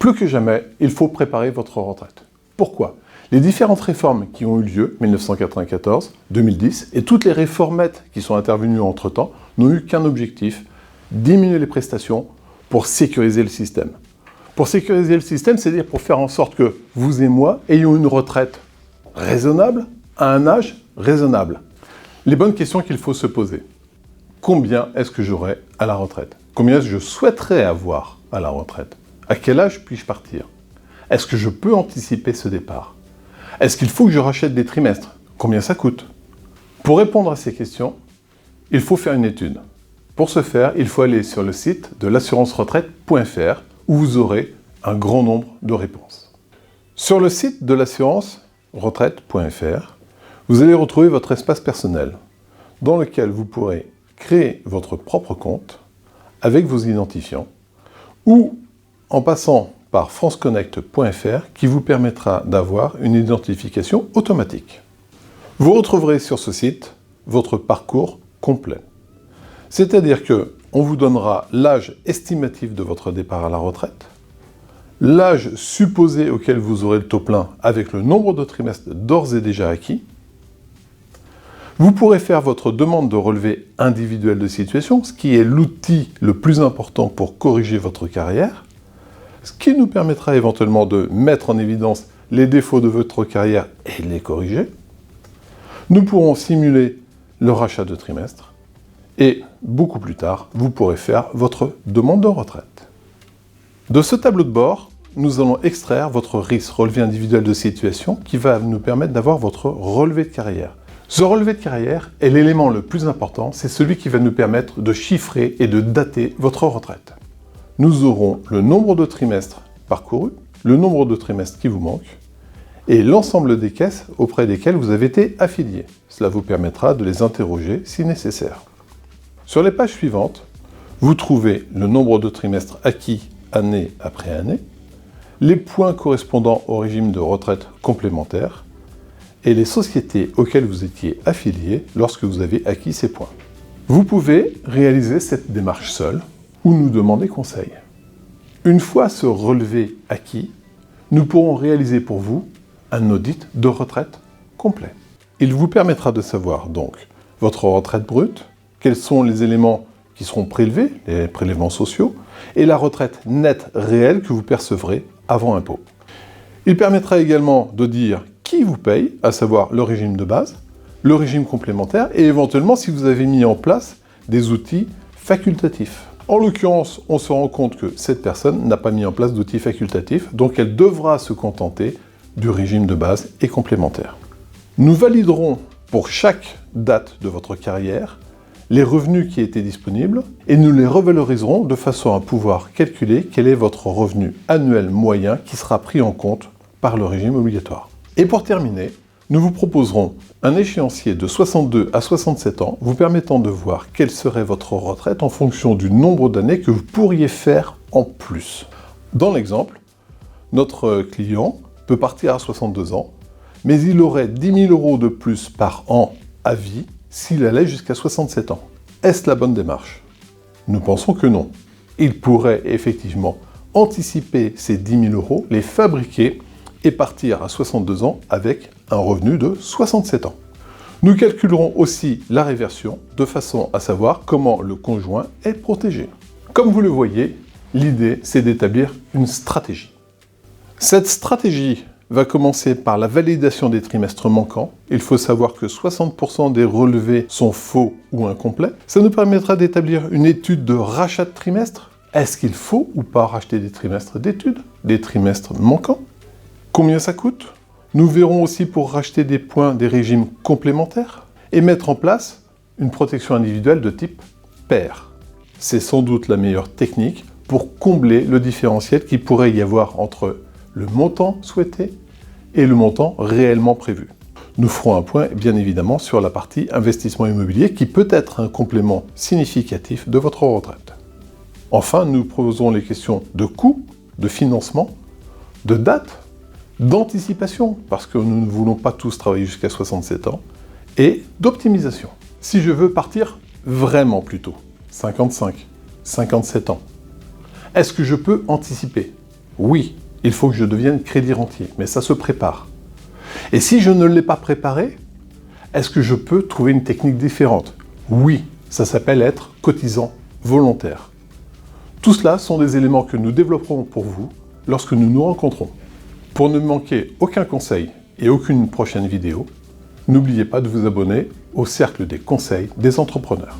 Plus que jamais, il faut préparer votre retraite. Pourquoi? Les différentes réformes qui ont eu lieu, 1994, 2010, et toutes les réformettes qui sont intervenues entre-temps, n'ont eu qu'un objectif, diminuer les prestations pour sécuriser le système. Pour sécuriser le système, c'est-à-dire pour faire en sorte que vous et moi ayons une retraite raisonnable, à un âge raisonnable. Les bonnes questions qu'il faut se poser. Combien est-ce que j'aurai à la retraite? Combien est-ce que je souhaiterais avoir à la retraite? À quel âge puis-je partir? Est-ce que je peux anticiper ce départ? Est-ce qu'il faut que je rachète des trimestres? Combien ça coûte? Pour répondre à ces questions, il faut faire une étude. Pour ce faire, il faut aller sur le site de l'assurance-retraite.fr où vous aurez un grand nombre de réponses. Sur le site de l'assurance-retraite.fr, vous allez retrouver votre espace personnel dans lequel vous pourrez créer votre propre compte avec vos identifiants ou en passant par franceconnect.fr qui vous permettra d'avoir une identification automatique. Vous retrouverez sur ce site votre parcours complet. C'est-à-dire qu'on vous donnera l'âge estimatif de votre départ à la retraite, l'âge supposé auquel vous aurez le taux plein avec le nombre de trimestres d'ores et déjà acquis. Vous pourrez faire votre demande de relevé individuel de situation, ce qui est l'outil le plus important pour corriger votre carrière, ce qui nous permettra éventuellement de mettre en évidence les défauts de votre carrière et de les corriger. Nous pourrons simuler le rachat de trimestre et, beaucoup plus tard, vous pourrez faire votre demande de retraite. De ce tableau de bord, nous allons extraire votre RIS, relevé individuel de situation, qui va nous permettre d'avoir votre relevé de carrière. Ce relevé de carrière est l'élément le plus important, c'est celui qui va nous permettre de chiffrer et de dater votre retraite. Nous aurons le nombre de trimestres parcourus, le nombre de trimestres qui vous manquent, et l'ensemble des caisses auprès desquelles vous avez été affilié. Cela vous permettra de les interroger si nécessaire. Sur les pages suivantes, vous trouvez le nombre de trimestres acquis année après année, les points correspondant au régime de retraite complémentaire, et les sociétés auxquelles vous étiez affilié lorsque vous avez acquis ces points. Vous pouvez réaliser cette démarche seul ou nous demander conseil. Une fois ce relevé acquis, nous pourrons réaliser pour vous un audit de retraite complet. Il vous permettra de savoir donc votre retraite brute, quels sont les éléments qui seront prélevés, les prélèvements sociaux, et la retraite nette réelle que vous percevrez avant impôt. Il permettra également de dire qui vous paye, à savoir le régime de base, le régime complémentaire, et éventuellement si vous avez mis en place des outils facultatifs. En l'occurrence, on se rend compte que cette personne n'a pas mis en place d'outils facultatifs, donc elle devra se contenter du régime de base et complémentaire. Nous validerons pour chaque date de votre carrière les revenus qui étaient disponibles et nous les revaloriserons de façon à pouvoir calculer quel est votre revenu annuel moyen qui sera pris en compte par le régime obligatoire. Et pour terminer, nous vous proposerons un échéancier de 62 à 67 ans vous permettant de voir quelle serait votre retraite en fonction du nombre d'années que vous pourriez faire en plus. Dans l'exemple, notre client peut partir à 62 ans, mais il aurait 10 000 € de plus par an à vie s'il allait jusqu'à 67 ans. Est-ce la bonne démarche? Nous pensons que non. Il pourrait effectivement anticiper ces 10 000 €, les fabriquer et partir à 62 ans avec un revenu de 67 ans. Nous calculerons aussi la réversion de façon à savoir comment le conjoint est protégé. Comme vous le voyez, l'idée c'est d'établir une stratégie. Cette stratégie va commencer par la validation des trimestres manquants. Il faut savoir que 60% des relevés sont faux ou incomplets. Ça nous permettra d'établir une étude de rachat de trimestres. Est-ce qu'il faut ou pas racheter des trimestres d'études, des trimestres manquants? Combien ça coûte? Nous verrons aussi pour racheter des points des régimes complémentaires et mettre en place une protection individuelle de type pair. C'est sans doute la meilleure technique pour combler le différentiel qu'il pourrait y avoir entre le montant souhaité et le montant réellement prévu. Nous ferons un point, bien évidemment, sur la partie investissement immobilier qui peut être un complément significatif de votre retraite. Enfin, nous posons les questions de coût, de financement, de date, d'anticipation, parce que nous ne voulons pas tous travailler jusqu'à 67 ans, et d'optimisation. Si je veux partir vraiment plus tôt, 55, 57 ans, est-ce que je peux anticiper? Oui, il faut que je devienne crédit rentier, mais ça se prépare. Et si je ne l'ai pas préparé, est-ce que je peux trouver une technique différente? Oui, ça s'appelle être cotisant volontaire. Tout cela sont des éléments que nous développerons pour vous lorsque nous nous rencontrons. Pour ne manquer aucun conseil et aucune prochaine vidéo, n'oubliez pas de vous abonner au Cercle des conseils des entrepreneurs.